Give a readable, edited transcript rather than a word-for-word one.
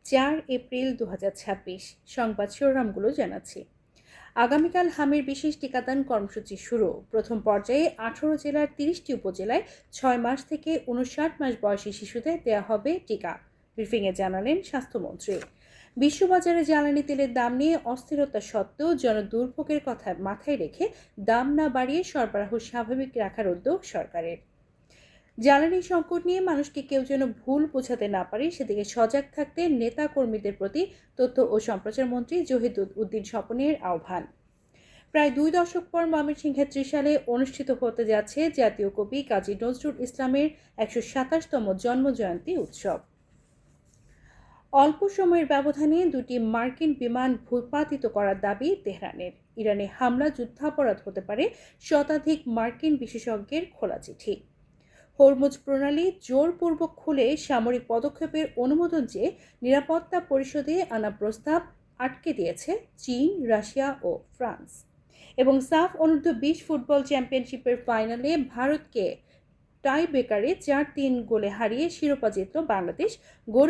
4 April 2026। সংবাদ শিরোনামগুলো জানাচ্ছি। আগামীকাল হামির বিশেষ টিকাদান কর্মসূচি শুরু। প্রথম পর্যায়ে 18 জেলার 30টি উপজেলায় 6 মাস থেকে 59 মাস বয়সী শিশুদের দেওয়া হবে টিকা, ব্রিফিংয়ে জানালেন স্বাস্থ্যমন্ত্রী। বিশ্ববাজারে জ্বালানি তেলের দাম নিয়ে অস্থিরতা সত্ত্বেও জনদুর্ভোগের কথা মাথায় রেখে দাম না বাড়িয়ে সরবরাহ স্বাভাবিক রাখার উদ্যোগ সরকারের। জ্বালানি সংকট নিয়ে মানুষকে কেউ যেন ভুল বোঝাতে না পারে সেদিকে সজাগ থাকতে নেতা কর্মীদের প্রতি তথ্য ও সম্প্রচার মন্ত্রী জহির উদ্দিন স্বপনের আহ্বান। প্রায় 2 দশক পর ময়মনসিংহের ত্রিশালে অনুষ্ঠিত হতে যাচ্ছে জাতীয় কবি কাজী নজরুল ইসলামের 127তম জন্মজয়ন্তী উৎসব। অল্প সময়ের ব্যবধানে 2টি মার্কিন বিমান ভূপাতিত করার দাবি তেহরানের। ইরানে হামলা যুদ্ধাপরাধ হতে পারে, শতাধিক মার্কিন বিশেষজ্ঞের খোলা চিঠি। হরমুজ প্রণালী জোরপূর্বক খুলে সামরিক পদক্ষেপের অনুমোদন চেয়ে নিরাপত্তা পরিষদে আনা প্রস্তাব আটকে দিয়েছে চীন, রাশিয়া ও ফ্রান্স। এবং সাফ অনূর্ধ্ব-20 ফুটবল চ্যাম্পিয়নশিপের ফাইনালে ভারতকে টাই ব্রেকারে 4-3 গোলে হারিয়ে শিরোপা জিতল বাংলাদেশ।